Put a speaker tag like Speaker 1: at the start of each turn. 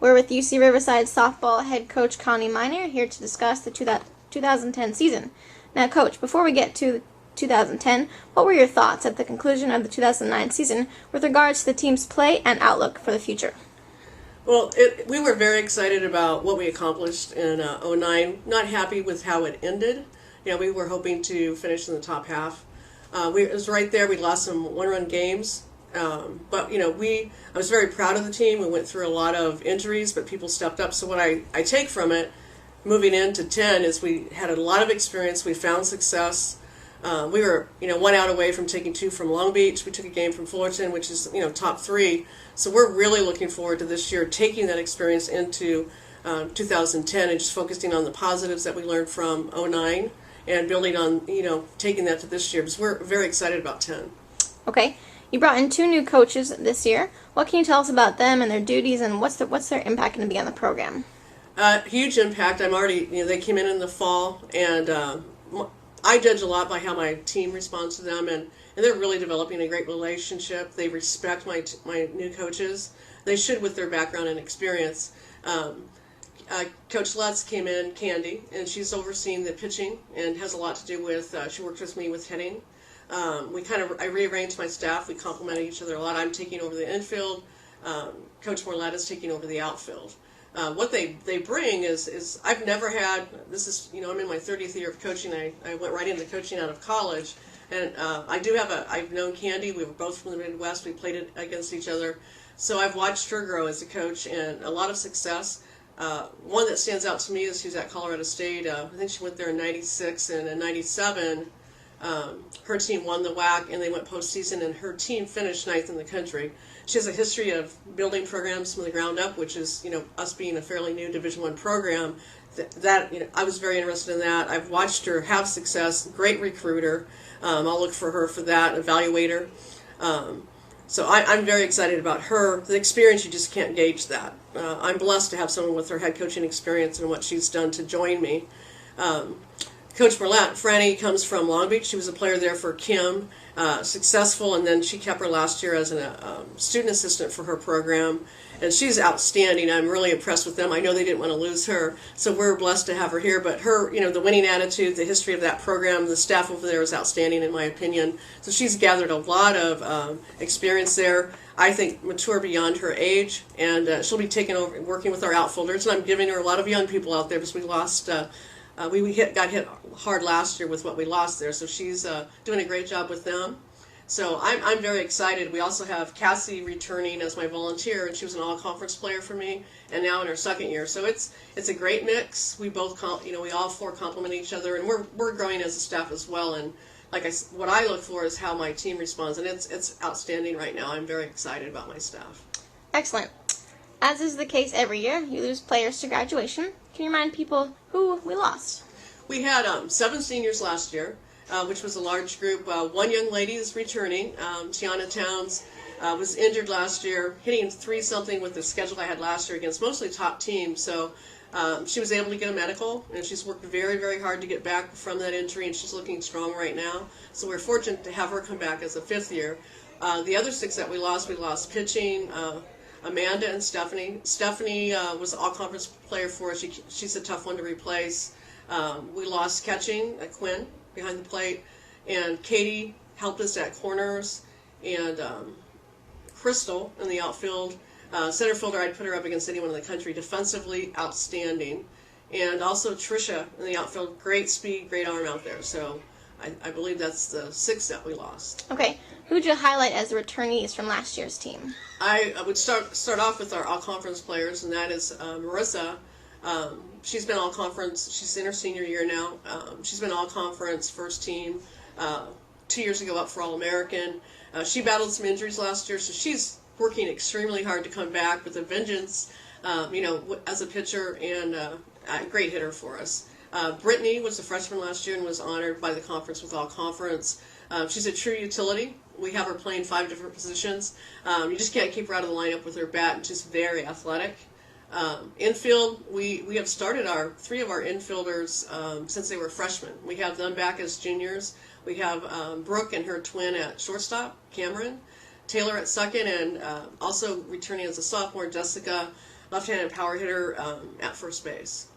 Speaker 1: We're with UC Riverside softball head coach Connie Miner here to discuss the 2010 season. Now, Coach, before we get to 2010, what were your thoughts at the conclusion of the 2009 season with regards to the team's play and outlook for the future?
Speaker 2: Well, we were very excited about what we accomplished in 2009. Not happy with how it ended. We were hoping to finish in the top half. It was right there. We lost some one-run games. But I was very proud of the team. We went through a lot of injuries, but people stepped up. So what I take from it, moving into 10, is we had a lot of experience. We found success. We were, 1 out away from taking 2 from Long Beach. We took a game from Fullerton, which is, top 3. So we're really looking forward to this year, taking that experience into 2010 and just focusing on the positives that we learned from 2009 and building on, taking that to this year, because we're very excited about 10.
Speaker 1: Okay. You brought in 2 new coaches this year. What can you tell us about them and their duties, and what's their impact going to be on the program?
Speaker 2: Huge impact. I'm already, they came in the fall, and I judge a lot by how my team responds to them, and they're really developing a great relationship. They respect my new coaches. They should, with their background and experience. Coach Lutz came in, Candy, and she's overseeing the pitching and has a lot to do with, she works with me with hitting. I rearranged my staff. We complemented each other a lot. I'm taking over the infield. Coach Morlett is taking over the outfield. What they bring is I've never had, this is, I'm in my 30th year of coaching. I went right into coaching out of college. And I've known Candy. We were both from the Midwest. We played against each other. So I've watched her grow as a coach and a lot of success. One that stands out to me is she's at Colorado State. I think she went there in 96, and in 97, her team won the WAC and they went postseason, and her team finished 9th in the country. She has a history of building programs from the ground up, which is, us being a fairly new Division I program. I was very interested in that. I've watched her have success. Great recruiter. I'll look for her for that, evaluator. So I'm very excited about her. The experience, you just can't gauge that. I'm blessed to have someone with her head coaching experience and what she's done to join me. Coach Morlett, Franny, comes from Long Beach. She was a player there for Kim, successful, and then she kept her last year as a student assistant for her program, and she's outstanding. I'm really impressed with them. I know they didn't want to lose her, so we're blessed to have her here, but her, the winning attitude, the history of that program, the staff over there is outstanding in my opinion. So she's gathered a lot of experience there. I think mature beyond her age, and she'll be taking over, working with our outfielders, and I'm giving her a lot of young people out there because we lost... we got hit hard last year with what we lost there, so she's doing a great job with them. So I'm very excited. We also have Cassie returning as my volunteer, and she was an all-conference player for me, and now in her 2nd year. So it's a great mix. We both, we all 4 complement each other, and we're growing as a staff as well. And what I look for is how my team responds, and it's outstanding right now. I'm very excited about my staff.
Speaker 1: Excellent. As is the case every year, you lose players to graduation. Can you remind people who we lost?
Speaker 2: We had 7 seniors last year, which was a large group. 1 young lady is returning. Tiana Towns was injured last year, hitting 3-something with the schedule I had last year against mostly top teams. So she was able to get a medical, and she's worked very, very hard to get back from that injury, and she's looking strong right now. So we're fortunate to have her come back as a 5th year. The other 6 that we lost pitching, Amanda and Stephanie. Stephanie was an all-conference player for us. She's a tough one to replace. We lost catching at Quinn behind the plate, and Katie helped us at corners, and Crystal in the outfield. Center fielder, I'd put her up against anyone in the country. Defensively, outstanding. And also Trisha in the outfield. Great speed, great arm out there. So I believe that's the 6 that we lost.
Speaker 1: Okay. Who would you highlight as the returnees from last year's team?
Speaker 2: I would start off with our all-conference players, and that is Marissa. She's been all-conference. She's in her senior year now. She's been all-conference, first team. 2 years ago up for All-American. She battled some injuries last year, so she's working extremely hard to come back with a vengeance, as a pitcher, and a great hitter for us. Brittany was a freshman last year and was honored by the conference with all-conference. She's a true utility. We have her playing 5 different positions. You just can't keep her out of the lineup with her bat, and she's very athletic. Infield, we have started 3 of our infielders since they were freshmen. We have them back as juniors. We have Brooke and her twin at shortstop, Cameron. Taylor at second, and also returning as a sophomore, Jessica. left-handed power hitter at first base.